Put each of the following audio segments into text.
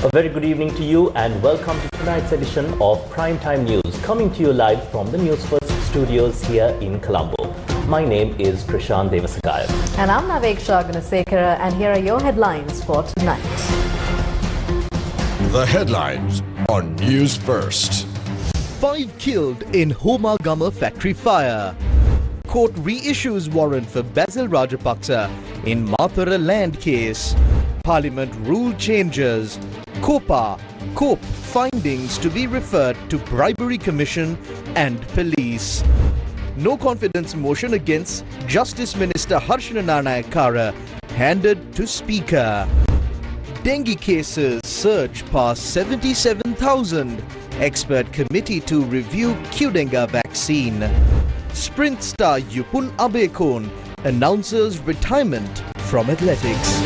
A very good evening to you and welcome to tonight's edition of Primetime News, coming to you live from the Newsfirst studios here in Colombo. My name is Prashant Devasakaya. And I'm Naveksha Gunasekara, and here are your headlines for tonight. The headlines on Newsfirst. 5 killed in Homagama factory fire. Court reissues warrant for Basil Rajapaksa in Mathura land case. Parliament rule changes. COPE findings to be referred to Bribery Commission and police. No confidence motion against Justice Minister Harshana Nanayakkara handed to Speaker. Dengue cases surge past 77,000. Expert committee to review Qdenga vaccine. Sprint star Yupun Abekon announces retirement from athletics.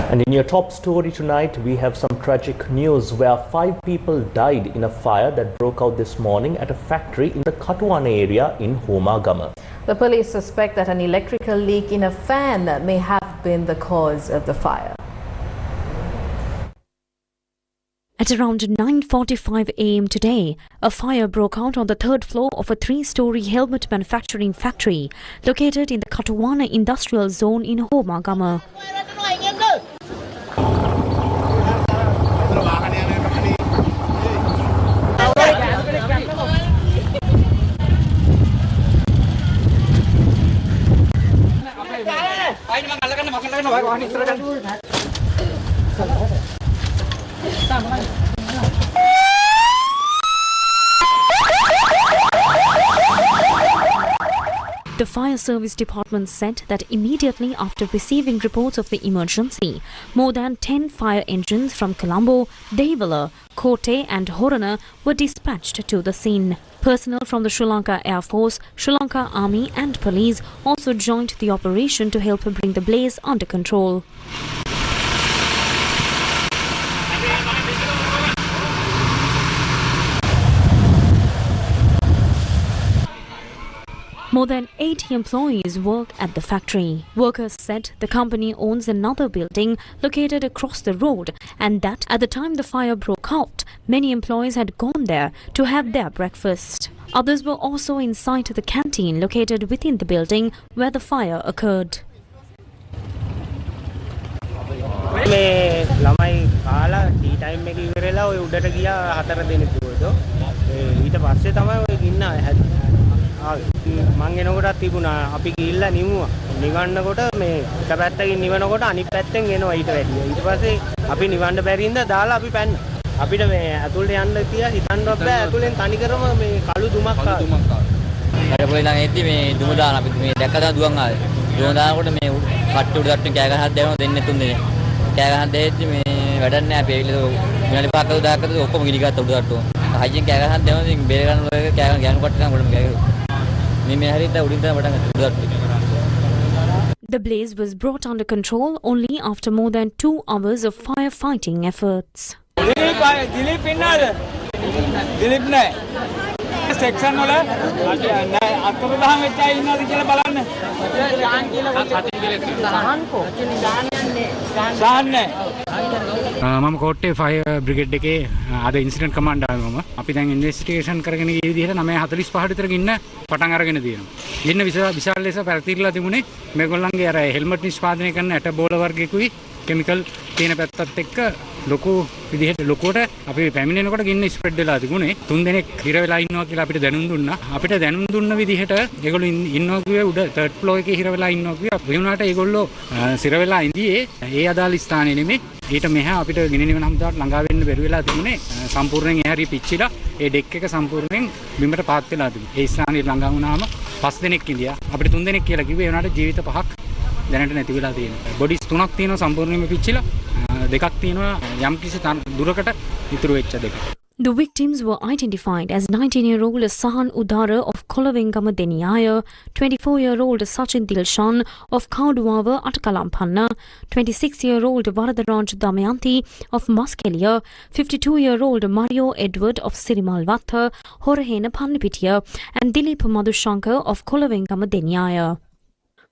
And in your top story tonight, we have some tragic news where 5 people died in a fire that broke out this morning at a factory in the Katuwana area in Homagama. The police suspect that an electrical leak in a fan may have been the cause of the fire. At around 9:45 a.m. today, a fire broke out on the 3rd floor of a 3-story helmet manufacturing factory located in the Katuwana industrial zone in Homagama. The fire service department said that immediately after receiving reports of the emergency, more than 10 fire engines from Colombo, Devala, Kotte and Horana were dispatched to the scene. Personnel from the Sri Lanka Air Force, Sri Lanka Army and police also joined the operation to help bring the blaze under control. More than 80 employees work at the factory. Workers said the company owns another building located across the road and that at the time the fire broke out, many employees had gone there to have their breakfast. Others were also inside the canteen located within the building where the fire occurred. මං එනකොට තිබුණා අපි ගිහිල්ලා නිමුවා නිවන්නකොට මේ එක පැත්තකින් නිවනකොට අනිත් පැත්තෙන් එනවා ඊට වැඩිය ඊට පස්සේ අපි නිවන්න බැරි ඉඳ දාලා අපි පැන්න අපිට මේ ඇතුළට යන්න තියා හිතන්නවත් බෑ ඇතුළෙන් තනිකරම මේ කළු දුමක් ආවා ඊට ළඟ එද්දි මේ දුම දාන අපි මේ දැක්කද දුවන් ආවේ දුම දානකොට මේ කට්ටු උඩ කට්ටු කෑ ගහක් දැවෙනවා දෙන්නේ තුන් දෙනේ කෑ ගහක් දෙද්දි මේ වැඩක් නෑ අපි ඇවිල්ලා විනාඩි 5ක 10ක ඔක්කොම ගිනි ගත්තා උඩ කට්ටුව හයියෙන් කෑ ගහක් දැවෙනවා ඉතින් බේර ගන්න ඔය කෑ ගහන කට්ටු ගන්න ගොඩම කෑ ගහුවා The blaze was brought under control only after more than 2 hours of firefighting efforts. මම කෝට්ටේ ෆයර් බ්‍රිගේඩ් එකේ අද ඉන්සිඩන්ට් කමාන්ඩර් ආවම අපි දැන් ඉන්වෙස්ටිගේෂන් කරගෙන ගිය විදිහට 9:45 විතර ගින්න පටන් අරගෙන තියෙනවා. ඉන්න විශාල ලෙස පැතිරිලා තිබුණේ මේගොල්ලන්ගේ අර හෙල්මට් නිෂ්පාදනය කරන ඇට බෝල වර්ගයකුයි කෙමිකල් තියෙන පැත්තත් එක්ක ලොකු විදිහට ලොකුවට අපි පැමිණෙනකොට ගින්න ස්ප්‍රෙඩ් වෙලා තිබුණේ. 3 දෙනෙක් හිර වෙලා ඉන්නවා කියලා අපිට දැනුම් දුන්නා. අපිට දැනුම් දුන්න විදිහට ඒගොල්ලෝ ඉන්නවා කිව්වේ උඩ 3rd floor එකේ හිර වෙලා ඉන්නවා කිව්වා. ඒ වුණාට ඒගොල්ලෝ සිර වෙලා ඉඳියේ ඒ අදාළ ස්ථානේ නෙමෙයි. ඊට මෙහා අපිට ගිනි නිවන හමුදාවට ළඟා වෙන්න බැරි වෙලා තිබුණේ. සම්පූර්ණයෙන් ඒ හරි පිච්චිලා ඒ ඩෙක් එක සම්පූර්ණයෙන් බිමට පාත් වෙලා තිබුණා. ඒ ස්ථානේ ළඟා වුණාම 5 දෙනෙක් ඉඳියා. අපිට 3 දෙනෙක් කියලා කිව්වේ. ඒ වුණාට ජීවිත 5ක් දැනට නැති වෙලා තියෙනවා. බොඩිස් 3ක් තියෙනවා සම්පූර්ණයෙන්ම පිච්චිලා. දෙකක් තියෙනවා යම්කිසි දුරකට ඉතුරු වෙච්ච දෙක. The victims were identified as 19-year-old Sahan Udara of Kolavengama Deniyaya, 24-year-old Sachin Dilshan of Kauduava Atakalampanna, 26-year-old Varadaraj Damayanti of Muskelia, 52-year-old Mario Edward of Sirimalvatha, Horahena Pannipitiya and Dilip Madhushankar of Kolavengama Deniyaya.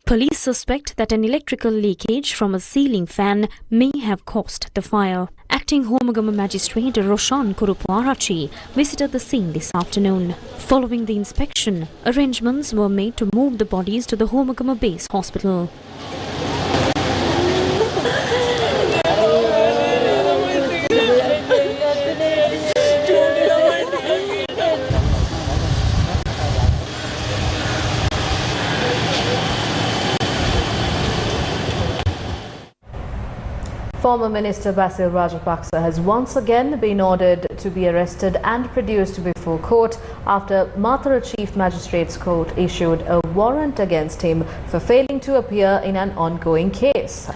Police suspect that an electrical leakage from a ceiling fan may have caused the fire. Acting Homagama Magistrate Roshan Kurupuarachi visited the scene this afternoon. Following the inspection, arrangements were made to move the bodies to the Homagama Base Hospital. Former Minister Basil Rajapaksa has once again been ordered to be arrested and produced before court after Mathura Chief Magistrates Court issued a warrant against him for failing to appear in an ongoing case.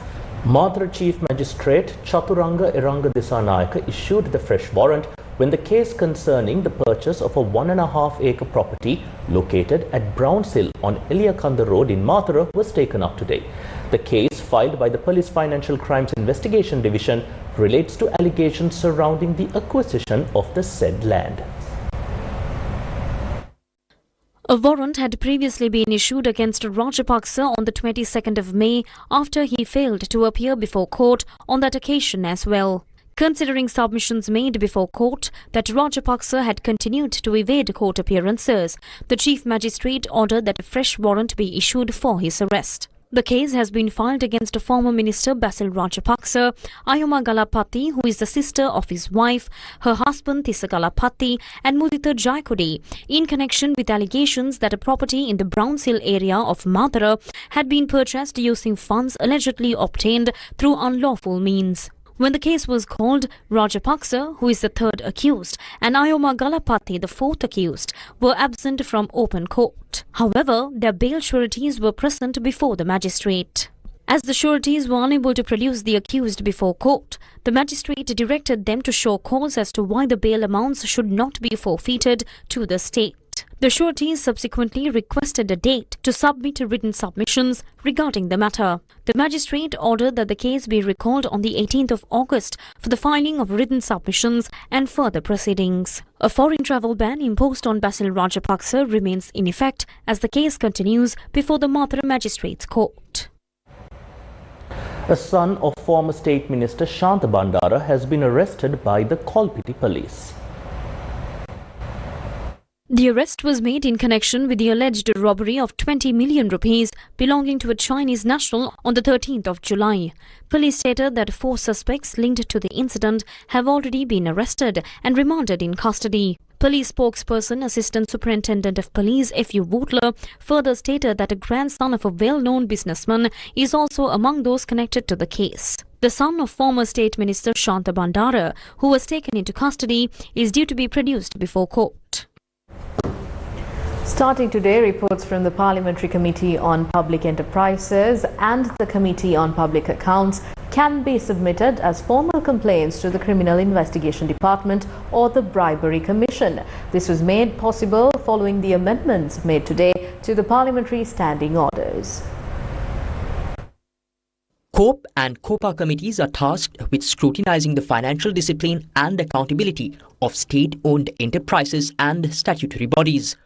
Mathura Chief Magistrate Chaturanga Iranga Disanayaka issued the fresh warrant when the case concerning the purchase of a 1.5-acre property located at Browns Hill on Eliakanda Road in Mathura was taken up today. The case, filed by the Police Financial Crimes Investigation Division, relates to allegations surrounding the acquisition of the said land. A warrant had previously been issued against Rajapaksa on the 22nd of May after he failed to appear before court on that occasion as well. Considering submissions made before court that Rajapaksa had continued to evade court appearances, the Chief Magistrate ordered that a fresh warrant be issued for his arrest. The case has been filed against former Minister Basil Rajapaksa, Ayoma Galapati, who is the sister of his wife, her husband Tissa Galapati and Mudita Jaikudi, in connection with allegations that a property in the Browns Hill area of Mathura had been purchased using funds allegedly obtained through unlawful means. When the case was called, Rajapaksa, who is the third accused, and Ayoma Galapati, the fourth accused, were absent from open court. However, their bail sureties were present before the magistrate. As the sureties were unable to produce the accused before court, the magistrate directed them to show cause as to why the bail amounts should not be forfeited to the state. The sureties subsequently requested a date to submit written submissions regarding the matter. The magistrate ordered that the case be recalled on the 18th of August for the filing of written submissions and further proceedings. A foreign travel ban imposed on Basil Rajapaksa remains in effect as the case continues before the Mathura Magistrates Court. A son of former State Minister Shanta Bandara has been arrested by the Kolpiti police. The arrest was made in connection with the alleged robbery of 20 million rupees belonging to a Chinese national on the 13th of July. Police stated that 4 suspects linked to the incident have already been arrested and remanded in custody. Police spokesperson, Assistant Superintendent of Police F.U. Wootler, further stated that a grandson of a well-known businessman is also among those connected to the case. The son of former State Minister Shanta Bandara, who was taken into custody, is due to be produced before court. Starting today, reports from the Parliamentary Committee on Public Enterprises and the Committee on Public Accounts can be submitted as formal complaints to the Criminal Investigation Department or the Bribery Commission. This was made possible following the amendments made today to the Parliamentary Standing Orders. CORP and COPA committees are tasked with scrutinizing the financial discipline and accountability of state-owned enterprises and statutory bodies.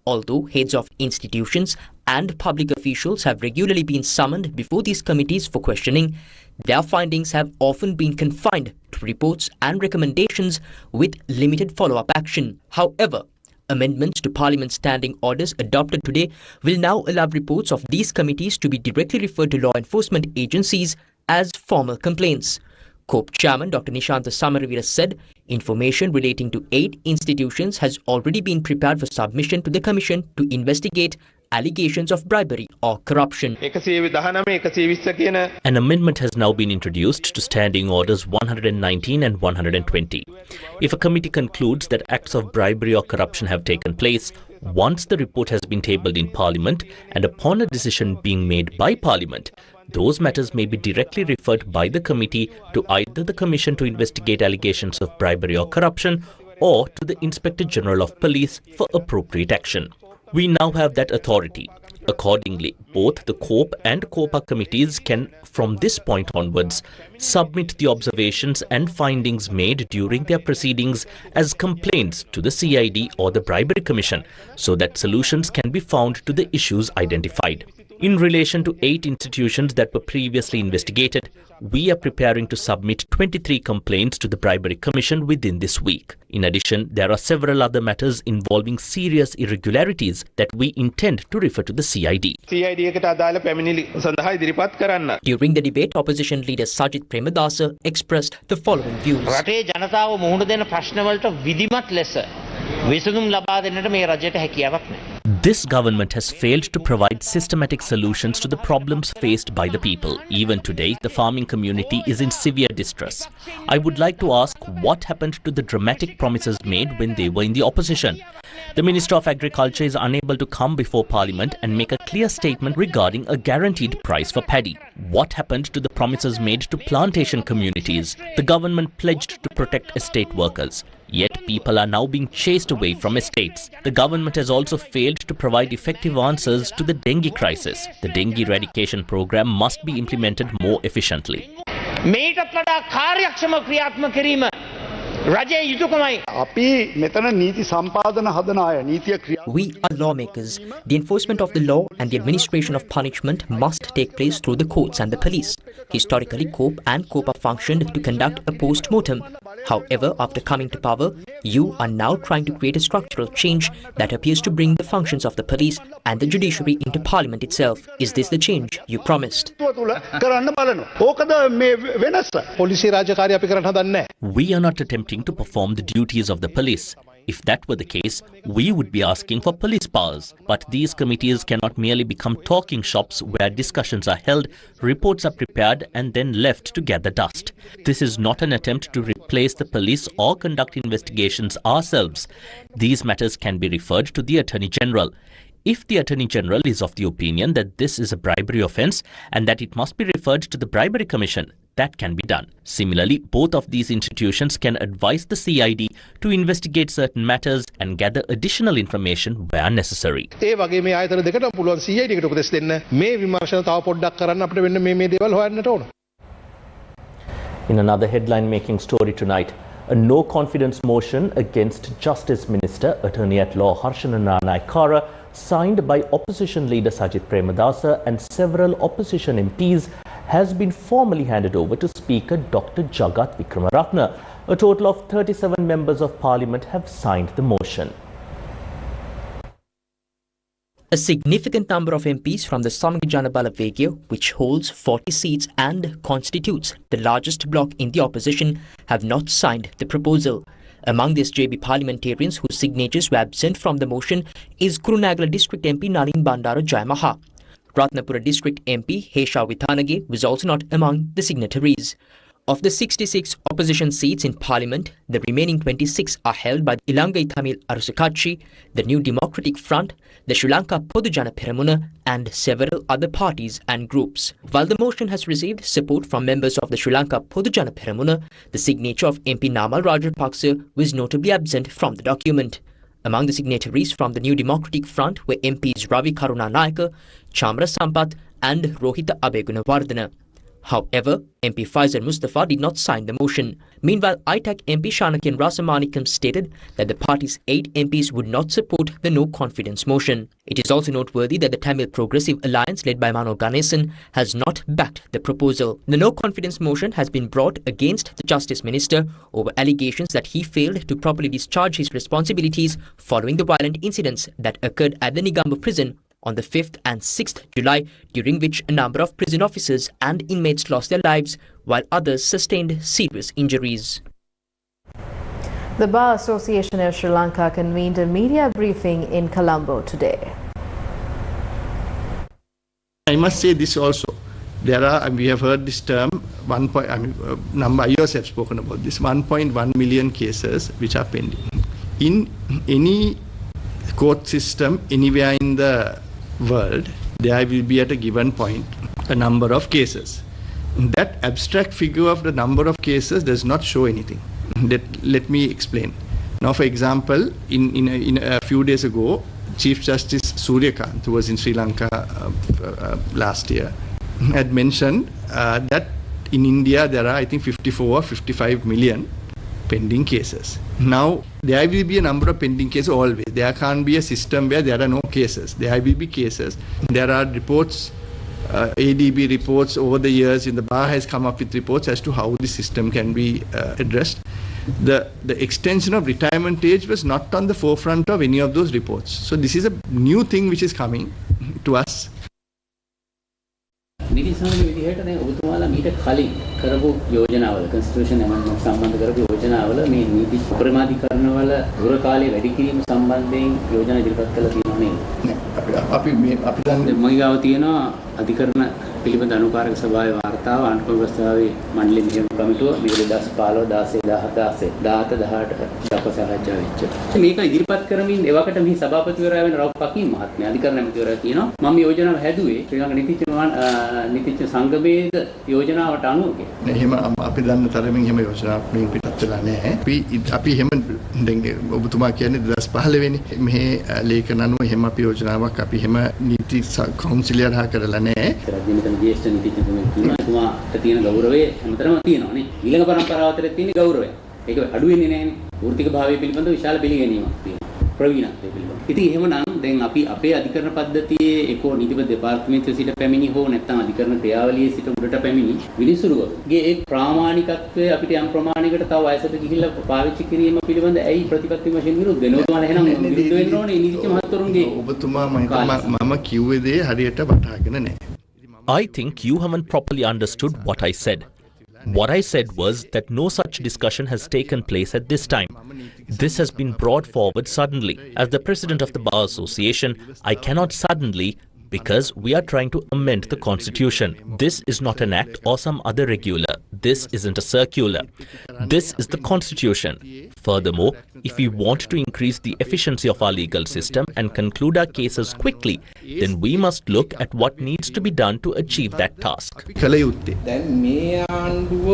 Although heads of institutions and public officials have regularly been summoned before these committees for questioning, their findings have often been confined to reports and recommendations with limited follow-up action. However, amendments to Parliament's standing orders adopted today will now allow reports of these committees to be directly referred to law enforcement agencies as formal complaints. COPE Chairman Dr. Nishantha Samaravira said information relating to 8 institutions has already been prepared for submission to the Commission to investigate allegations of bribery or corruption. An amendment has now been introduced to Standing Orders 119 and 120. If a committee concludes that acts of bribery or corruption have taken place, once the report has been tabled in Parliament and upon a decision being made by Parliament, those matters may be directly referred by the committee to either the Commission to investigate allegations of bribery or corruption or to the Inspector General of Police for appropriate action. We now have that authority. Accordingly, both the CORP and COPA committees can, from this point onwards, submit the observations and findings made during their proceedings as complaints to the CID or the Bribery Commission, so that solutions can be found to the issues identified. In relation to 8 institutions that were previously investigated, we are preparing to submit 23 complaints to the Bribery Commission within this week. In addition, there are several other matters involving serious irregularities that we intend to refer to the CID. During the debate, opposition leader Sajith Premadasa expressed the following views. This government has failed to provide systematic solutions to the problems faced by the people. Even today, the farming community is in severe distress. I would like to ask what happened to the dramatic promises made when they were in the opposition. The Minister of Agriculture is unable to come before Parliament and make a clear statement regarding a guaranteed price for paddy. What happened to the promises made to plantation communities? The government pledged to protect estate workers. Yet people are now being chased away from estates. The government has also failed to provide effective answers to the dengue crisis. The dengue eradication program must be implemented more efficiently. We are lawmakers. The enforcement of the law and the administration of punishment must take place through the courts and the police. Historically, CORP and COPA functioned to conduct a post-mortem. However, after coming to power, you are now trying to create a structural change that appears to bring the functions of the police and the judiciary into Parliament itself. Is this the change you promised? We are not attempting to perform the duties of the police. If that were the case, we would be asking for police powers. But these committees cannot merely become talking shops where discussions are held, reports are prepared and then left to gather dust. This is not an attempt to replace the police or conduct investigations ourselves. These matters can be referred to the Attorney General. If the Attorney General is of the opinion that this is a bribery offence and that it must be referred to the Bribery Commission, that can be done. Similarly, both of these institutions can advise the CID to investigate certain matters and gather additional information where necessary. In another headline-making story tonight, a no-confidence motion against Justice Minister, Attorney-at-Law Harshana Naikara, signed by opposition leader Sajith Premadasa and several opposition MPs, has been formally handed over to Speaker Dr. Jagat Vikramaratne. A total of 37 members of Parliament have signed the motion. A significant number of MPs from the Samga Janabala Vegya, which holds 40 seats and constitutes the largest bloc in the opposition, have not signed the proposal. Among these JB parliamentarians whose signatures were absent from the motion is Kurunagala District MP Nalin Bandara Jayamaha. Ratnapura District MP Hesha Vithanage was also not among the signatories. Of the 66 opposition seats in Parliament, the remaining 26 are held by the Ilangai Tamil Arusakachi, the New Democratic Front, the Sri Lanka Podujana Peramuna and several other parties and groups. While the motion has received support from members of the Sri Lanka Podujana Peramuna, the signature of MP Namal Rajapaksa was notably absent from the document. Among the signatories from the New Democratic Front were MPs Ravi Karunanayaka, Chamra Sampath and Rohita Abegunawardena. However, MP Faisal Mustafa did not sign the motion. Meanwhile, ITAC MP Shanakian Rasamanikam stated that the party's 8 MPs would not support the no-confidence motion. It is also noteworthy that the Tamil Progressive Alliance led by Mano Ganesan has not backed the proposal. The no-confidence motion has been brought against the Justice Minister over allegations that he failed to properly discharge his responsibilities following the violent incidents that occurred at the Negombo prison on the 5th and 6th July, during which a number of prison officers and inmates lost their lives, while others sustained serious injuries. The Bar Association of Sri Lanka convened a media briefing in Colombo today. I must say this also. There are, we have heard this term, number years have spoken about this, 1.1 million cases which are pending. In any court system anywhere in the world, there will be at a given point a number of cases. That abstract figure of the number of cases does not show anything. Let me explain. Now, for example, in a few days ago, Chief Justice Suryakant, who was in Sri Lanka last year, had mentioned that in India there are, I think, 54 or 55 million pending cases. Now, there will be a number of pending cases always. There can't be a system where there are no cases. There will be cases. There are reports, ADB reports over the years, in the bar has come up with reports as to how the system can be addressed. The extension of retirement age was not on the forefront of any of those reports. So this is a new thing which is coming to us. නිති සංගම විදිහට දැන් ඔබතුමාලා මීට කලින් කරපු යෝජනාවල constitution ඇමෙන්ඩ්මන්ට් සම්බන්ධ කරපු යෝජනාවල මේ නීති ප්‍රමාදීකරණවල දුර කාලය වැඩි කිරීම සම්බන්ධයෙන් යෝජනා ඉදිරිපත් කළා තියෙනවා නේද? අපි දැන් මගේ ගාව තියෙනවා අධිකරණ පිළිබඳ අනුකාරක සභාවේ වාර්තාව ආණ්ඩුක්‍රම ප්‍රස්තාවයේ මණ්ඩල නියම කමිටුව මේ 2015 16 17 18 දක්වා සාකච්ඡා වෙච්ච. මේක ඉදිරිපත් කරමින් එවකට මේ සභාපතිවරයා වෙන රවුප් පකින් මහත්මයා අධිකරණ ඇමතිවරයා කියනවා මම මේ යෝජනාව හැදුවේ ශ්‍රී ලංකා නීතිච්ච සංගමයේ යෝජනාවට අනුව. එහෙම අපි දන්න තරමින් එහෙම යෝජනාවක් මේ පිටත් වෙලා නැහැ. අපි එහෙම දැන් ඔබතුමා කියන්නේ 2015 වෙනි මේ ලේඛන අනුව එහෙම අපි යෝජනාවක් අපි එහෙම නීති කවුන්සිලර් හා කරලා නැහැ. රජ්‍යමය ජ්‍යෙෂ්ඨ නීතිඥතුමෙක් කියනවා එතුමාට තියෙන ගෞරවය හැමතරම තියෙනවා නේ. ඊළඟ පරම්පරාව අතර තියෙන ගෞරවය. ඒක අඩු වෙන්නේ නැහැ නේ. වෘත්තික භාවය පිළිබඳව විශාල පිළිගැනීමක් තියෙනවා. ප්‍රවීණත්වය පිළිබඳව. ඉතින් එහෙමනම් දැන් අපි අපේ අධිකරණ පද්ධතියේ ඒකෝ නීතිපති දෙපාර්තමේන්තුවේ සිට පැමිණි හෝ නැත්නම් අධිකරණ ක්‍රියාවලියේ සිට උඩට පැමිණි විනිසුරුවගේ ඒ ප්‍රාමාණිකත්වය අපිට යම් ප්‍රමාණයකට තව වයසට ගිහිල්ලා පාවිච්චි කිරීම පිළිබඳ ඇයි ප්‍රතිපත්ති වශයෙන් විරුද්ධ වෙන්නේ? ඔබතුමාලා එහෙනම් විරුද්ධ වෙන්න ඕනේ නීතිඥ මහත්වරුන්ගේ. ඔබතුමා මම කිව්වේ දේ හරියට වටහාගෙන නැහැ. I think you haven't properly understood what I said. What I said was that no such discussion has taken place at this time. This has been brought forward suddenly. As the president of the Bar Association, I cannot suddenly, because we are trying to amend the constitution. This is not an act or some other regular. This isn't a circular. This is the constitution. Furthermore, if we want to increase the efficiency of our legal system and conclude our cases quickly, then we must look at what needs to be done to achieve that task. දැන් මේ ආණ්ඩුව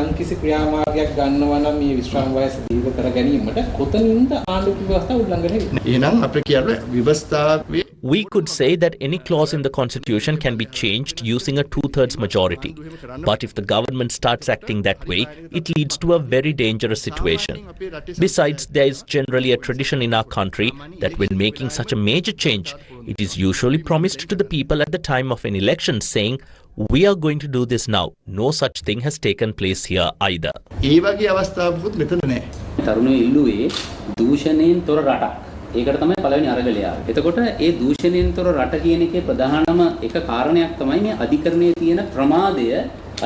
යම්කිසි ක්‍රියාමාර්ගයක් ගන්නවා නම් මේ විශ්‍රාම වයස දීර්ඝ කර ගැනීමට කොතනින්ද ආණ්ඩුව ව්‍යවස්ථාව උල්ලංඝනය වෙන්නේ? එහෙනම් අපේ කියන්නේ ව්‍යවස්ථාවේ We could say that any clause in the constitution can be changed using a 2/3 majority. But if the government starts acting that way, it leads to a very dangerous situation. Besides, there is generally a tradition in our country that when making such a major change, it is usually promised to the people at the time of an election saying, we are going to do this now. No such thing has taken place here either. ඒ වගේ අවස්ථාවකුත් මෙතන නැහැ. තරුණයෝ ඉල්ලුවේ දූෂණයෙන් තොර රටක්. ඒකට තමයි පළවෙනි අරගලය ආවේ. එතකොට ඒ දූෂණයෙන් තොර රට කියන එකේ ප්‍රධානම එක කාරණයක් තමයි මේ අධිකරණයේ තියෙන ප්‍රමාදය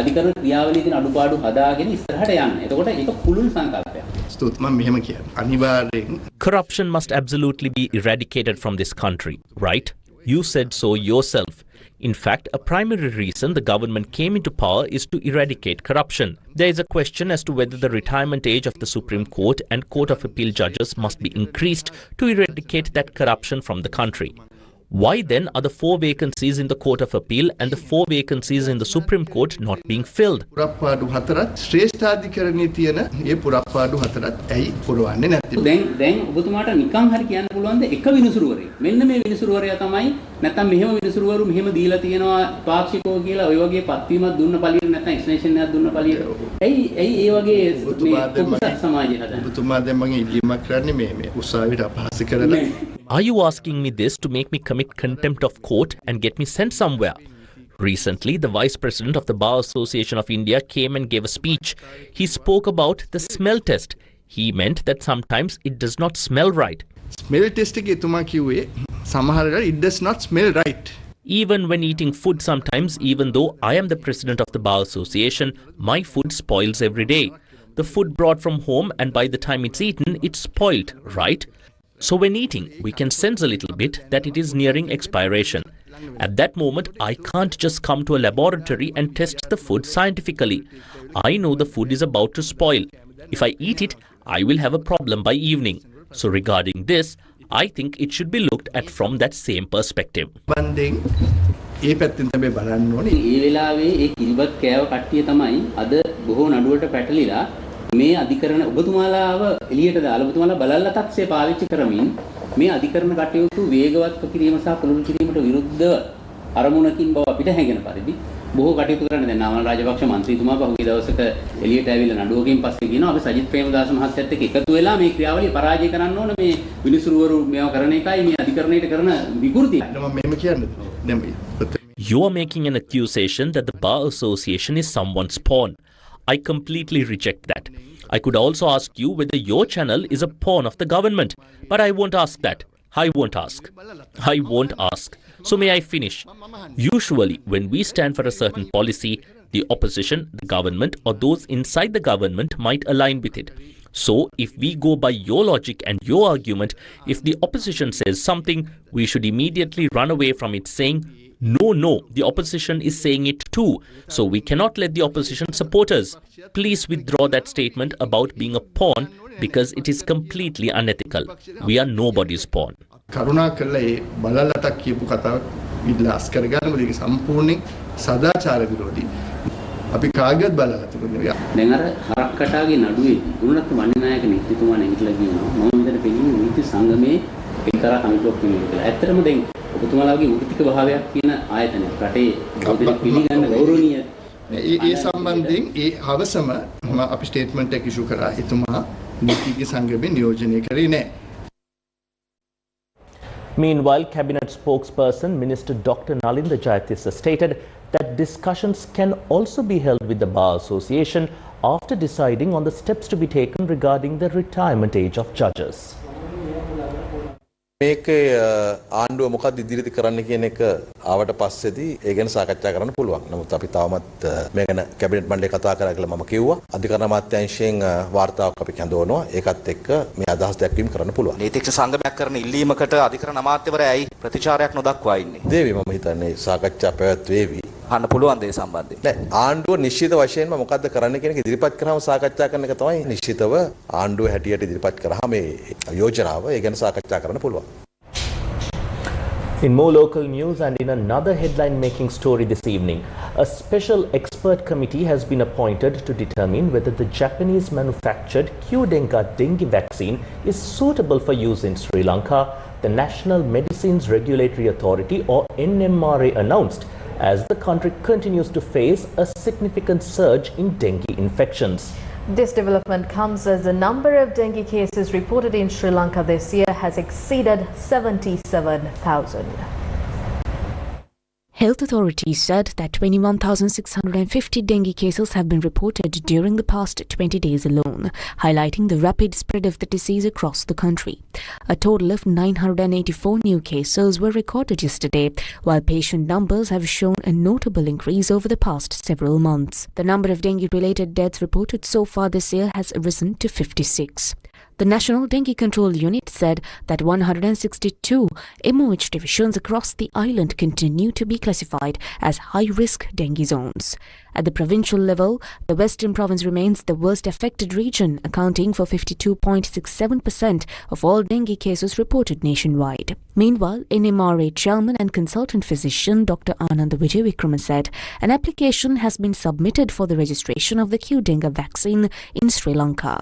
අධිකරණ ක්‍රියාවලියේ තියෙන අඩුපාඩු හදාගෙන ඉස්සරහට යන්න. එතකොට ඒක පුළුල් සංකල්පයක්. මම මෙහෙම කියන්නේ. අනිවාර්යෙන් Corruption must absolutely be eradicated from this country, right? You said so yourself. In fact, a primary reason the government came into power is to eradicate corruption. There is a question as to whether the retirement age of the Supreme Court and Court of Appeal judges must be increased to eradicate that corruption from the country. Why then are the 4 vacancies in the Court of Appeal and the 4 vacancies in the Supreme Court not being filled? පුරප්පාඩු හතරත් ශ්‍රේෂ්ඨාධිකරණයේ තියෙන මේ පුරප්පාඩු හතරත් ඇයි පුරවන්නේ නැත්තේ? දැන් ඔබතුමාට නිකම් හරි කියන්න පුළුවන්ද එක විනිසුරුවරේ මෙන්න මේ විනිසුරුවරයා තමයි නැත්තම් මෙහෙම විනිසුරුවරු මෙහෙම දීලා තියෙනවා පාක්ෂිකව කියලා ඔය වගේ පත්වීමක් දුන්න පළියට නැත්තම් එක්ස්ප්ලනේෂන් එකක් දුන්න පළියට ඇයි ඒ වගේ මේ කොහොමද සමාජය හදන්නේ? ඔබතුමා දැන් මගේ ඉල්ලීමක් කරන්නේ මේ උසාවියට අපහාස කරලා. Are you asking me this to make me commit contempt of court and get me sent somewhere? Recently, the Vice President of the Bar Association of India came and gave a speech. He spoke about the smell test. He meant that sometimes it does not smell right. Smell test එකේ තුමා කිව්වේ සමහර වෙලාවට it does not smell right. Even when eating food sometimes, even though I am the president of the Bar Association, my food spoils every day. The food brought from home and by the time it's eaten, it's spoiled, right? So when eating, we can sense a little bit that it is nearing expiration. At that moment, I can't just come to a laboratory and test the food scientifically. I know the food is about to spoil. If I eat it, I will have a problem by evening. So regarding this, I think it should be looked at from that same perspective. ඒ පැත්තෙන් තමයි බලන්න ඕනේ. ඒ වෙලාවේ ඒ කිරිබත් කෑව කට්ටිය තමයි අද බොහෝ නඩුවට පැටලිලා මේ අධිකරණ ඔබතුමාලාව එළියට දාලා ඔබතුමාලා බලල්ලා තත්ත්වය පාවිච්චි කරමින් මේ අධිකරණ කටයුතු වේගවත් කිරීම සහ පුළුල් කිරීමට විරුද්ධව අරමුණකින් බව අපිට හැඟෙන පරිදි බොහෝ කටයුතු කරන්න දැන් නාමල් රාජපක්ෂ මන්ත්‍රීතුමා පහුගිය දවසක එළියට ඇවිල්ලා නඩුවකින් පස්සේ කියනවා අපි සජිත් ප්‍රේමදාස මහත්තයත් එක්ක එකතු වෙලා මේ ක්‍රියාවලිය පරාජය කරන්න ඕන මේ විනිසුරුවරු මේවා කරන එකයි මේ අධිකරණයට කරන විකෘතිය. You are making an accusation that the Bar Association is someone's pawn. I completely reject that. I could also ask you whether your channel is a pawn of the government, but I won't ask that. I won't ask. I won't ask. So may I finish? Usually, when we stand for a certain policy, the opposition, the government, or those inside the government might align with it. So, if we go by your logic and your argument, if the opposition says something, we should immediately run away from it saying, no, the opposition is saying it too. So we cannot let the opposition support us. Please withdraw that statement about being a pawn because it is completely unethical. We are nobody's pawn. කරුණා කළා ඒ බලලටක් කියපු කතාව විලාස් කරගන්න මොකද ඒක සම්පූර්ණයෙන් සදාචාර විරෝධී. අපි කාගේත් බලලා තිබුණේ. දැන් අර හරක්කටාගේ නඩුවේදී ගුණරත්න වන්නිනායක නීතිතුමා නැගිටලා කියනවා මම මෙතන පෙන්නේ නීති සංගමේ එක්තරා කමිටුවක් වෙනවා කියලා. ඇත්තටම දැන් ඔබතුමාලාගේ උපතික භාවයක් කියන ආයතනයක් රටේ පිළිගන්න ගෞරවනීය ඒ සම්බන්ධයෙන් ඒ හවසම අපි ස්ටේට්මන්ට් එක ඉෂු කරා. එතුමා නීතිඥ සංගමේ නියෝජනය කරේ නැහැ. Meanwhile, Cabinet spokesperson Minister Dr. Nalinda Jayatissa stated that discussions can also be held with the Bar Association after deciding on the steps to be taken regarding the retirement age of judges. මේකේ ආණ්ඩුව මොකක්ද ඉදිරියට කරන්න කියන එක ආවට පස්සේදී ඒ ගැන සාකච්ඡා කරන්න පුළුවන්. නමුත් අපි තවමත් මේ ගැන කැබිනට් මණ්ඩලේ කතා කරා කියලා මම කිව්වා. අධිකරණ අමාත්‍යාංශයෙන් වාර්තාවක් අපි හඳවනවා. ඒකත් එක්ක මේ අදහස් දැක්වීම කරන්න පුළුවන්. නීතිඥ සංගමයක් කරන ඉල්ලීමකට අධිකරණ අමාත්‍යවරයා ඇයි ප්‍රතිචාරයක් නොදක්වා ඉන්නේ? දේවි මම හිතන්නේ සාකච්ඡා පැවැත්වේවි. අහන්න පුළුවන් දේ සම්බන්ධයෙන්. නෑ ආණ්ඩුව නිශ්චිත වශයෙන්ම මොකද්ද කරන්න කියන එක ඉදිරිපත් කරාම සාකච්ඡා කරන එක තමයි නිශ්චිතව ආණ්ඩුව හැටියට ඉදිරිපත් කරාම මේ යෝජනාව ඒ ගැන සාකච්ඡා කරන්න පුළුවන්. In more local news and in another headline-making story this evening, a special expert committee has been appointed to determine whether the Japanese-manufactured Qdenga dengue vaccine is suitable for use in Sri Lanka, the National Medicines Regulatory Authority or NMRA announced, as the country continues to face a significant surge in dengue infections. This development comes as the number of dengue cases reported in Sri Lanka this year has exceeded 77,000. Health authorities said that 21,650 dengue cases have been reported during the past 20 days alone, highlighting the rapid spread of the disease across the country. A total of 984 new cases were recorded yesterday, while patient numbers have shown a notable increase over the past several months. The number of dengue-related deaths reported so far this year has risen to 56. The National Dengue Control Unit said that 162 MOH divisions across the island continue to be classified as high-risk dengue zones. At the provincial level, the Western Province remains the worst affected region, accounting for 52.67% of all dengue cases reported nationwide. Meanwhile, NMRA chairman and consultant physician Dr. Anand Vijayvikrama said an application has been submitted for the registration of the Qdenga vaccine in Sri Lanka.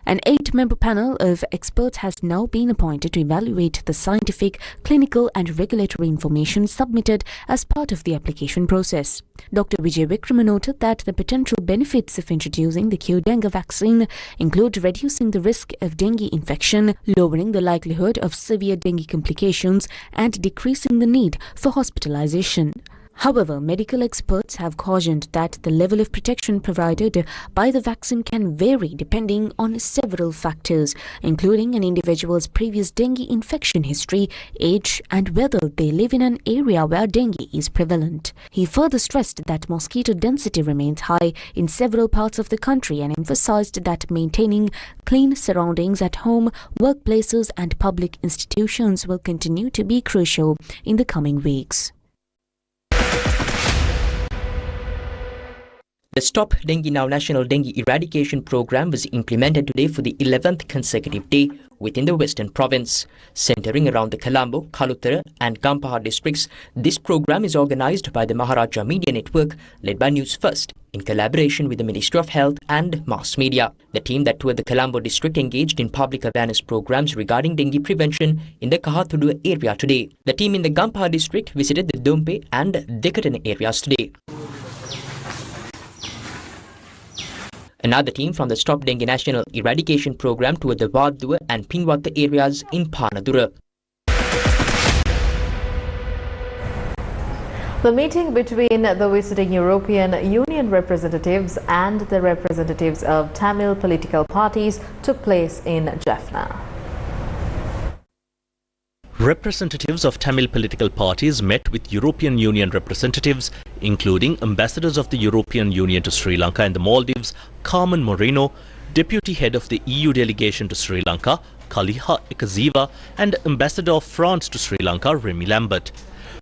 An 8-member panel of experts has now been appointed to evaluate the scientific, clinical and regulatory information submitted as part of the application process. Dr. Vijayvikrama noted that the potential benefits of introducing the Qdenga vaccine include reducing the risk of dengue infection, lowering the likelihood of severe dengue complications and decreasing the need for hospitalization. However, medical experts have cautioned that the level of protection provided by the vaccine can vary depending on several factors, including an individual's previous dengue infection history, age, and whether they live in an area where dengue is prevalent. He further stressed that mosquito density remains high in several parts of the country and emphasized that maintaining clean surroundings at home, workplaces, and public institutions will continue to be crucial in the coming weeks. The Stop Dengue Now National Dengue Eradication Program was implemented today for the 11th consecutive day, within the Western Province. Centering around the Colombo, Kalutara and Gampaha districts, this program is organized by the Maharaja Media Network led by Newsfirst in collaboration with the Ministry of Health and Mass Media. The team that toured the Colombo district engaged in public awareness programs regarding dengue prevention in the Kahathudu area today. The team in the Gampaha district visited the Dompe and Dekatan areas today. Another team from the Stop Dengue National Eradication Program toured the Wadduwa and Pingwatta areas in Panadura. The meeting between the visiting European Union representatives and the representatives of Tamil political parties took place in Jaffna. Representatives of Tamil political parties met with European Union representatives, including ambassadors of the European Union to Sri Lanka and the Maldives, Carmen Moreno, deputy head of the EU delegation to Sri Lanka, Kaliha Ekaziva, and ambassador of France to Sri Lanka, Remy Lambert.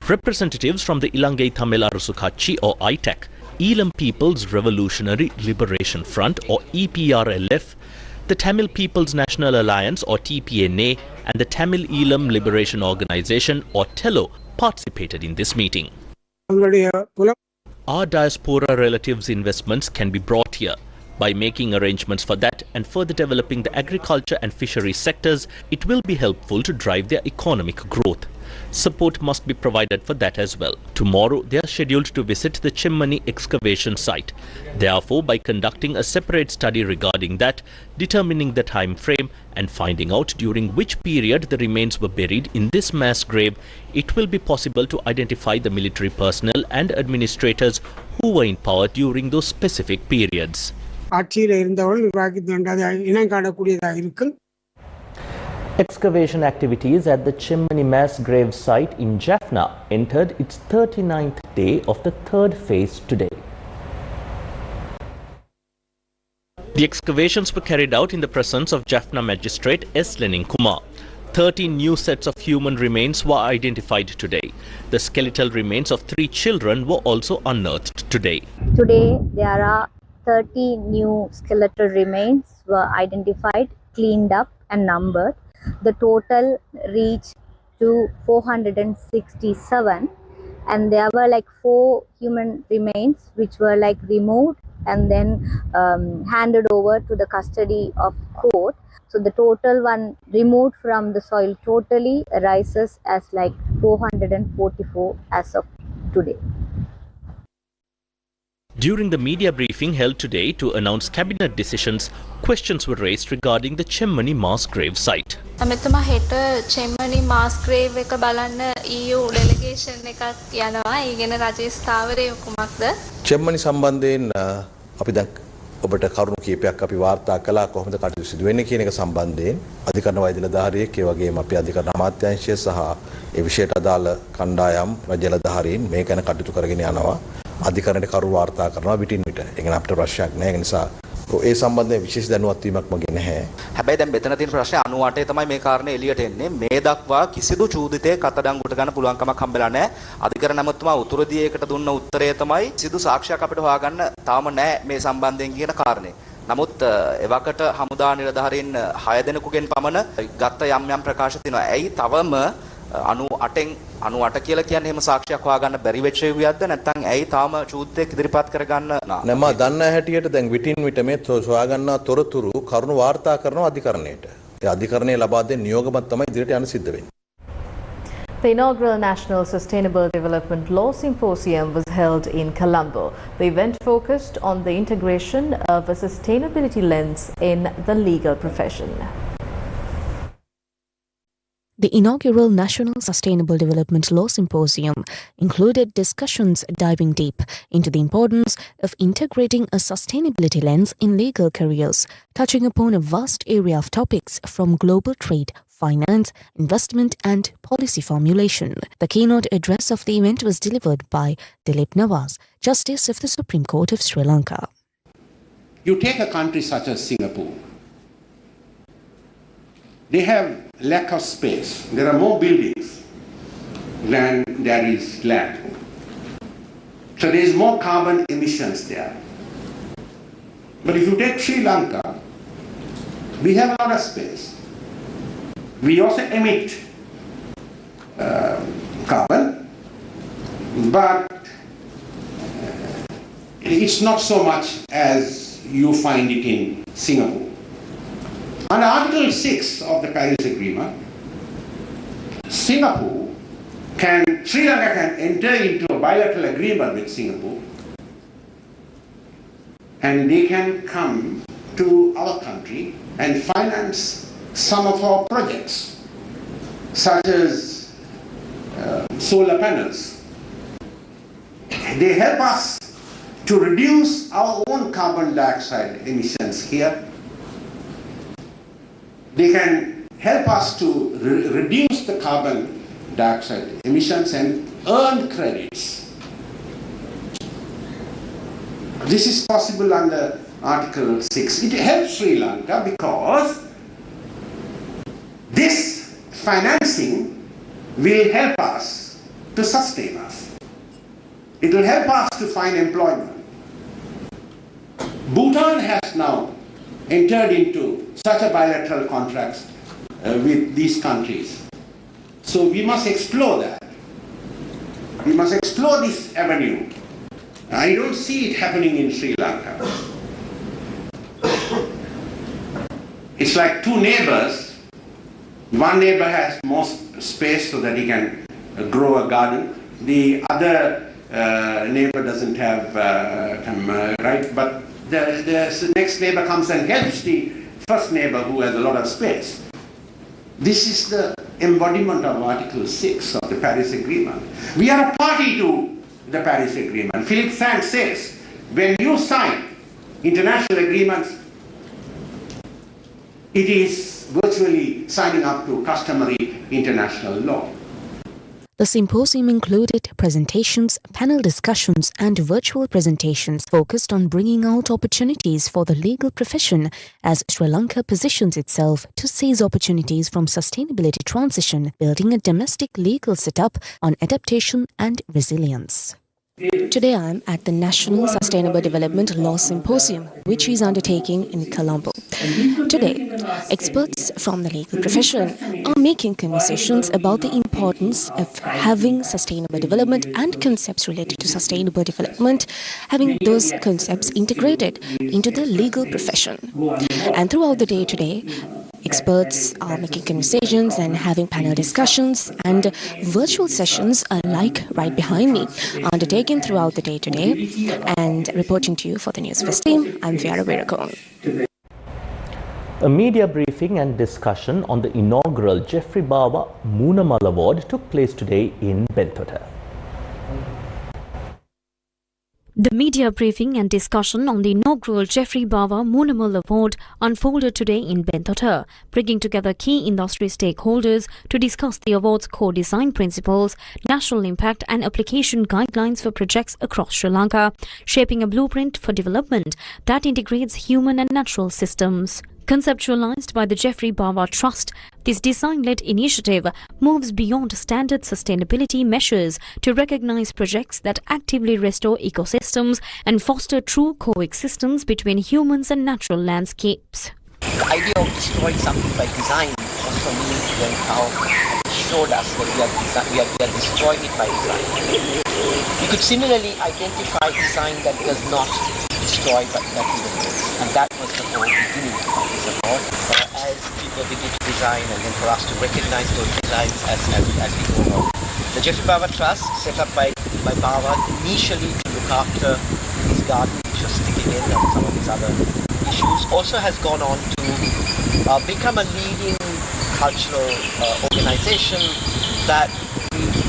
Representatives from the Ilangai Tamil Arasu Katchi or ITAC, Elam People's Revolutionary Liberation Front or EPRLF, the Tamil People's National Alliance or TPNA, and the Tamil Elam Liberation Organization or TELO participated in this meeting. Our diaspora relatives' investments can be brought here. By making arrangements for that and further developing the agriculture and fisheries sectors, it will be helpful to drive their economic growth. Support must be provided for that as well. Tomorrow, they are scheduled to visit the Chemmani excavation site. Therefore, by conducting a separate study regarding that, determining the time frame and finding out during which period the remains were buried in this mass grave, it will be possible to identify the military personnel and administrators who were in power during those specific periods. Excavation activities at the Chemmani mass grave site in Jaffna entered its 39th day of the third phase today. The excavations were carried out in the presence of Jaffna Magistrate S. Lenin Kumar. 13 new sets of human remains were identified today. The skeletal remains of 3 children were also unearthed today. Today there are 30 new skeletal remains were identified, cleaned up and numbered. The total reached to 467, and there were like 4 human remains which were like removed and then handed over to the custody of court. So the total one removed from the soil totally rises as like 444 as of today. During the media briefing held today to announce cabinet decisions, questions were raised regarding the Chemmani mass grave site. මෙතුමා හෙට චෙම්මනි මාස් ග්‍රේව් එක බලන්න EU ඩෙලිගේෂන් එකක් යනවා. ඒ ගැන රජයේ ස්ථාවරය කුමක්ද? චෙම්මනි සම්බන්ධයෙන් අපි දැන් ඔබට කරුණු කීපයක් අපි වාර්තා කළා කොහොමද කටයුතු සිදු වෙන්නේ කියන එක සම්බන්ධයෙන් අධිකරණ වෛද්‍යලධාරියෙක් ඒ වගේම අපි අධිකරණ අමාත්‍යාංශය සහ ඒ විෂයට අදාළ කණ්ඩායම් රජලධාරීන් මේ ගැන කටයුතු කරගෙන යනවා. අධිකරණයට කරු වාර්තා කරනවා විටින් විට. ඒ කියන්නේ අපිට ප්‍රශ්නයක් නැහැ. ඒ නිසා ඒ සම්බන්ධයෙන් විශේෂ දැනුවත් වීමක් මගේ නැහැ. හැබැයි දැන් මෙතන තියෙන ප්‍රශ්නේ 98 තමයි මේ කාරණේ එළියට එන්නේ. මේ දක්වා කිසිදු චූදිතයක අතඩංගුවට ගන්න පුළුවන් කමක් හම්බෙලා නැහැ. අධිකරණ ඇමතුමා උතුරු දියේකට දුන්න උත්තරය තමයි කිසිදු සාක්ෂියක් අපිට හොයාගන්න තාම නැහැ මේ සම්බන්ධයෙන් කියන කාරණේ. නමුත් එවකට හමුදා නිලධාරීන් 6 දෙනෙකුගෙන් පමණ ගත්ත යම් ප්‍රකාශ තියෙනවා. ඇයි තවම 98 කියලා කියන්නේ එහෙම සාක්ෂියක් හොයාගන්න බැරි වෙච්ච විදියක්ද නැත්නම් ඇයි තාම චූදිතයක් ඉදිරිපත් කරගන්න නෑ මම දන්න හැටියට දැන් විටින් විට මේ සොයාගන්නා තොරතුරු කරුණු වාර්තා කරනවා අධිකරණයට. ඒ අධිකරණය ලබා දෙන නියෝගමත් තමයි ඉදිරියට යන්න සිද්ධ වෙන්නේ. The inaugural National Sustainable Development Law Symposium was held in Colombo. The event focused on the integration of a sustainability lens in the legal profession. The inaugural National Sustainable Development Law Symposium included discussions diving deep into the importance of integrating a sustainability lens in legal careers, touching upon a vast area of topics from global trade, finance, investment and policy formulation. The keynote address of the event was delivered by Dilip Nawaz, Justice of the Supreme Court of Sri Lanka. You take a country such as Singapore. They have lack of space. There are more buildings than there is land. So there is more carbon emissions there. But if you take Sri Lanka, we have a lot of space. We also emit carbon, but it's not so much as you find it in Singapore. Under Article 6 of the Paris Agreement, Sri Lanka can enter into a bilateral agreement with Singapore, and they can come to our country and finance some of our projects, such as solar panels. They help us to reduce our own carbon dioxide emissions here. They can help us to reduce the carbon dioxide emissions and earn credits. This is possible under Article 6. It helps Sri Lanka because this financing will help us to sustain us. It will help us to find employment. Bhutan has now entered into such a bilateral contracts with these countries. So we must explore that. We must explore this avenue. I don't see it happening in Sri Lanka. It's like two neighbors. One neighbor has more space so that he can grow a garden. The other neighbor doesn't have right, but the next neighbor comes and helps the first neighbor who has a lot of space. This is the embodiment of Article 6 of the Paris Agreement. We are a party to the Paris Agreement. Philip Sands says, when you sign international agreements, it is virtually signing up to customary international law. The symposium included presentations, panel discussions and virtual presentations focused on bringing out opportunities for the legal profession as Sri Lanka positions itself to seize opportunities from sustainability transition, building a domestic legal setup on adaptation and resilience. Today I am at the National Sustainable Development Law Symposium, which is undertaking in Colombo. Today, experts from the legal profession are making conversations about the importance of having sustainable development and concepts related to sustainable development, having those concepts integrated into the legal profession. And throughout the day today, experts are making conversations and having panel discussions, and virtual sessions are like right behind me, undertaken throughout the day today. And reporting to you for the Newsfirst team, I'm Viara Virakon. A media briefing and discussion on the inaugural Jeffrey Bawa Moonamal Award took place today in Bentota. The media briefing and discussion on the inaugural Jeffrey Bawa Moonamal Award unfolded today in Bentota, bringing together key industry stakeholders to discuss the award's core design principles, national impact and application guidelines for projects across Sri Lanka, shaping a blueprint for development that integrates human and natural systems. Conceptualized by the Jeffrey Bawa Trust, this design-led initiative moves beyond standard sustainability measures to recognize projects that actively restore ecosystems and foster true coexistence between humans and natural landscapes. The idea of destroying something by design also means when how it showed us that we are destroying it by design. We could similarly identify design that does not destroy but that even works. And that was the whole beginning of this award. As people begin to design and then for us to recognize those designs as we go along. The Jeffrey Bawa Trust, set up by Bawa initially to look after his garden, which was sticking in and some of his other issues, also has gone on to become a leading cultural organization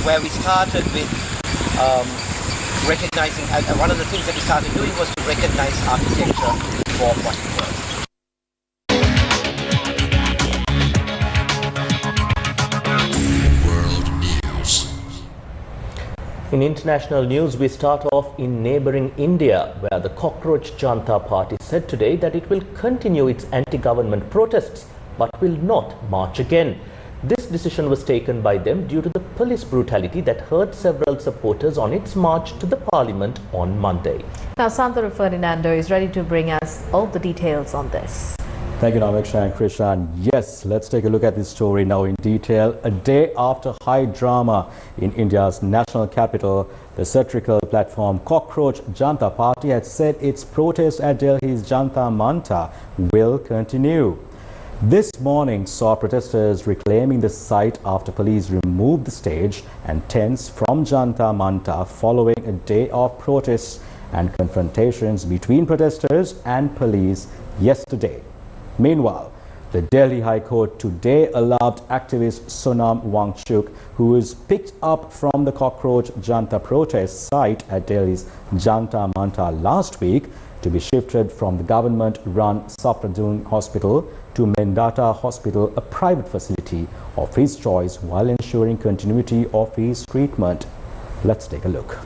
where we started with recognizing, one of the things that we started doing was to recognize architecture for what it was. In international news, we start off in neighbouring India, where the Cockroach Janta Party said today that it will continue its anti-government protests but will not march again. This decision was taken by them due to the police brutality that hurt several supporters on its march to the parliament on Monday. Now, Santara Ferdinando is ready to bring us all the details on this. Thank you, Naveksha and Krishan. Yes, let's take a look at this story now in detail. A day after high drama in India's national capital, the satirical platform Cockroach Janta Party had said its protest at Delhi's Janta Manta will continue. This morning saw protesters reclaiming the site after police removed the stage and tents from Janta Manta following a day of protests and confrontations between protesters and police yesterday. Meanwhile, the Delhi High Court today allowed activist Sonam Wangchuk, who was picked up from the Cockroach Janta protest site at Delhi's Janta Manta last week, to be shifted from the government-run Safradoon Hospital to Mendata Hospital, a private facility of his choice, while ensuring continuity of his treatment. Let's take a look.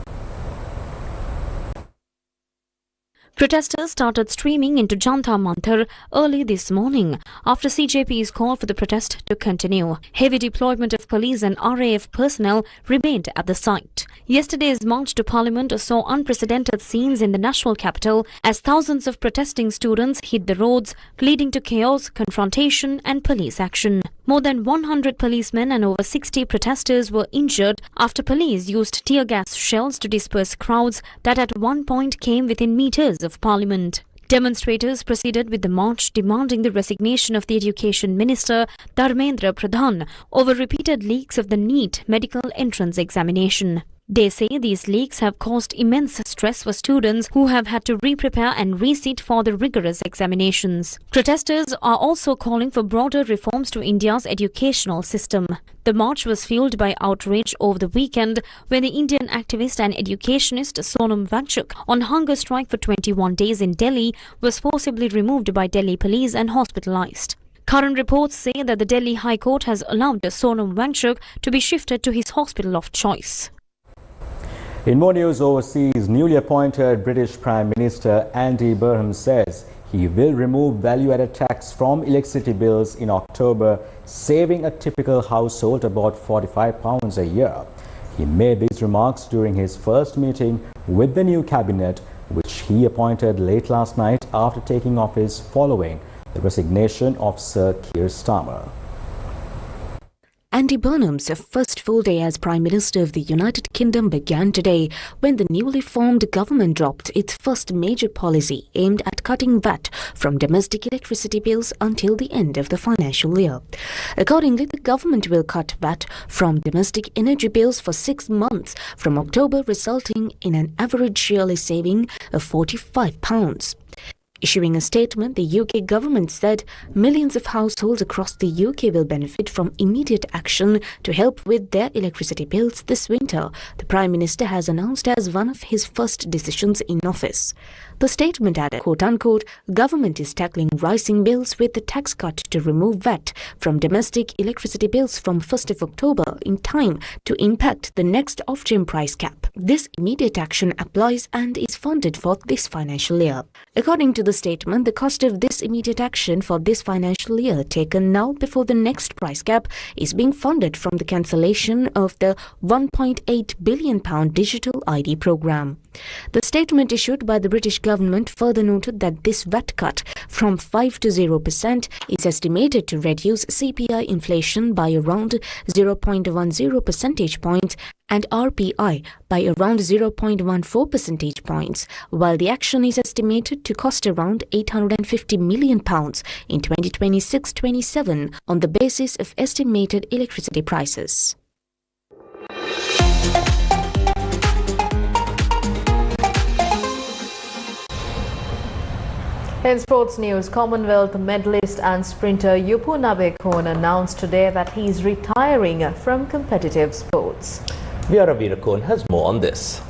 Protesters started streaming into Janta Mantar early this morning after CJP's call for the protest to continue. Heavy deployment of police and RAF personnel remained at the site. Yesterday's march to Parliament saw unprecedented scenes in the national capital as thousands of protesting students hit the roads, leading to chaos, confrontation and police action. More than 100 policemen and over 60 protesters were injured after police used tear gas shells to disperse crowds that at one point came within meters of Parliament. Demonstrators proceeded with the march demanding the resignation of the Education Minister Dharmendra Pradhan over repeated leaks of the NEET medical entrance examination. They say these leaks have caused immense stress for students who have had to re-prepare and resit for the rigorous examinations. Protesters are also calling for broader reforms to India's educational system. The march was fueled by outrage over the weekend when the Indian activist and educationist Sonam Wangchuk, on hunger strike for 21 days in Delhi, was forcibly removed by Delhi police and hospitalized. Current reports say that the Delhi High Court has allowed Sonam Wangchuk to be shifted to his hospital of choice. In more news overseas, newly appointed British Prime Minister Andy Burnham says he will remove value-added tax from electricity bills in October, saving a typical household about £45 a year. He made these remarks during his first meeting with the new cabinet, which he appointed late last night after taking office following the resignation of Sir Keir Starmer. Andy Burnham's first full day as Prime Minister of the United Kingdom began today when the newly formed government dropped its first major policy aimed at cutting VAT from domestic electricity bills until the end of the financial year. Accordingly, the government will cut VAT from domestic energy bills for 6 months from October, resulting in an average yearly saving of £45. Issuing a statement, the UK government said millions of households across the UK will benefit from immediate action to help with their electricity bills this winter, the Prime Minister has announced as one of his first decisions in office. The statement added, quote-unquote, government is tackling rising bills with the tax cut to remove VAT from domestic electricity bills from 1st of October in time to impact the next off-gem price cap. This immediate action applies and is funded for this financial year. According to the statement, the cost of this immediate action for this financial year taken now before the next price cap is being funded from the cancellation of the £1.8 billion digital ID programme. The statement issued by the British government further noted that this VAT cut from 5 to 0% is estimated to reduce CPI inflation by around 0.10 percentage points and RPI by around 0.14 percentage points, while the action is estimated to cost around £850 million in 2026-27 on the basis of estimated electricity prices. In sports news, Commonwealth medalist and sprinter Yupu Nabekon announced today that he is retiring from competitive sports. Viara Virakon has more on this.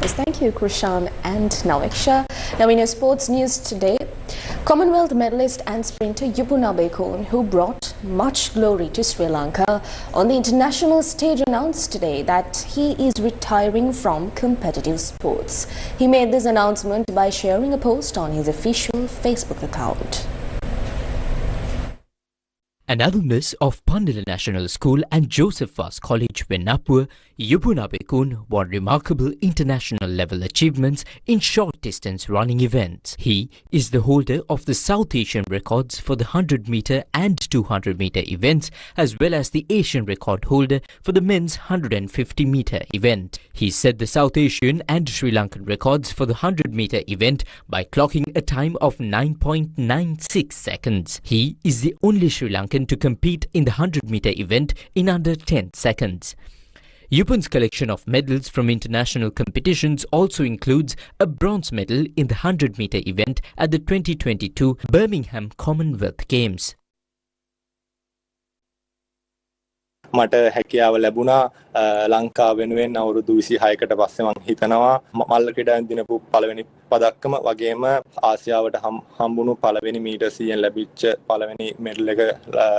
Yes, thank you, Krishan and Naveksha. Now, in your sports news today, Commonwealth medalist and sprinter Yupu Nabekon, who brought much glory to Sri Lanka, on the international stage announced today that he is retiring from competitive sports. He made this announcement by sharing a post on his official Facebook account. An alumnus of Pandila National School and Joseph Voss College, Venapur, Yupunabekun won remarkable international level achievements in short distance running events. He is the holder of the South Asian records for the 100 meter and 200 meter events, as well as the Asian record holder for the men's 150 meter event. He set the South Asian and Sri Lankan records for the 100 meter event by clocking a time of 9.96 seconds. He is the only Sri Lankan to compete in the 100 meter event in under 10 seconds. Yupun's collection of medals from international competitions also includes a bronze medal in the 100 meter event at the 2022 Birmingham Commonwealth Games. මට හැකියාව ලැබුණා ලංකාව වෙනුවෙන් අවුරුදු 26කට පස්සේ මම හිතනවා මල්ල ක්‍රීඩාවෙන් දිනපු පළවෙනි පදක්කම වගේම ආසියාවට හම්බුණු පළවෙනි මීටර් 100න් ලැබිච්ච පළවෙනි මෙඩල් එක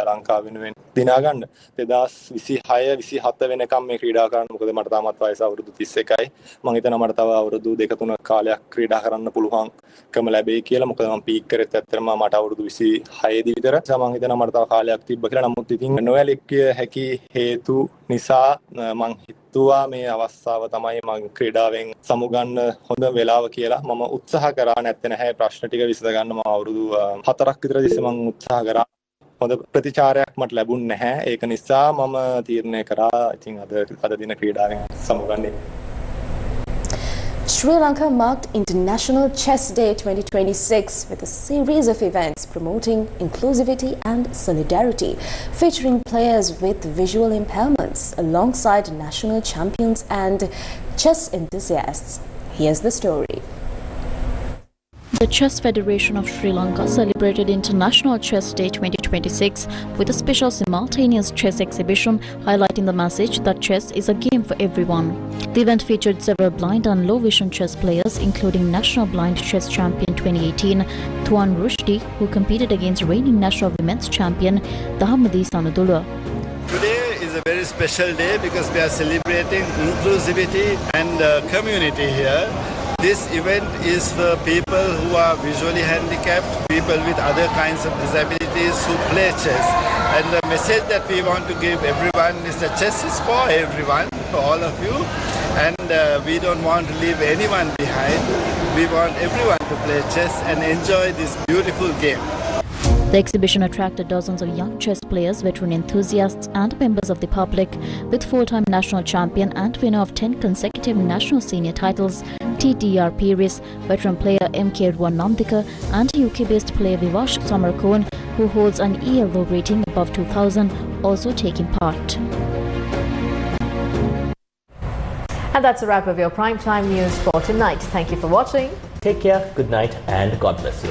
ලංකාව වෙනුවෙන් දිනා ගන්න 2026 27 වෙනකම් මේ ක්‍රීඩා කරන්න මොකද මට තාමත් වයස අවුරුදු 31යි මම හිතනවා මට තව අවුරුදු 2-3 කාලයක් ක්‍රීඩා කරන්න පුළුවන්කම ලැබෙයි කියලා මොකද මම පීක් කරෙත් ඇත්තටම මට අවුරුදු 26 දී විතර මම හිතනවා මට තව කාලයක් තිබ්බ කියලා නමුත් ඉතින් නොවැළක්විය හැකි හේතු නිසා මම හිතුවා මේ අවස්ථාව තමයි මම ක්‍රීඩාවෙන් සමුගන්න හොඳ වෙලාව කියලා මම උත්සාහ කරා නැත්te නැහැ ප්‍රශ්න ටික විසඳ ගන්න මම අවුරුදු 4ක් විතර තිස්සේ මම උත්සාහ කරා හොඳ ප්‍රතිචාරයක් මට ලැබුණ නැහැ ඒක නිසා මම තීරණය කරා ඉතින් අද දින ක්‍රීඩාවෙන් සමුගන්නේ Sri Lanka marked International Chess Day 2026 with a series of events promoting inclusivity and solidarity, featuring players with visual impairments alongside national champions and chess enthusiasts. Here's the story. The Chess Federation of Sri Lanka celebrated International Chess Day 2026 with a special simultaneous chess exhibition highlighting the message that chess is a game for everyone. The event featured several blind and low vision chess players, including National Blind Chess Champion 2018 Thuan Rushdie, who competed against reigning National Women's Champion Dahamadi Sanudullah. Today is a very special day because we are celebrating inclusivity and community here. This event is for people who are visually handicapped, people with other kinds of disabilities who play chess. And the message that we want to give everyone is that chess is for everyone, for all of you. And we don't want to leave anyone behind. We want everyone to play chess and enjoy this beautiful game. The exhibition attracted dozens of young chess players, veteran enthusiasts and members of the public, with four-time national champion and winner of 10 consecutive national senior titles, TTR Piris, veteran player MK Nandika and UK-based player Vivash Samarkon, who holds an ELO rating above 2000, also taking part. And that's a wrap of your primetime news for tonight. Thank you for watching. Take care, good night and God bless you.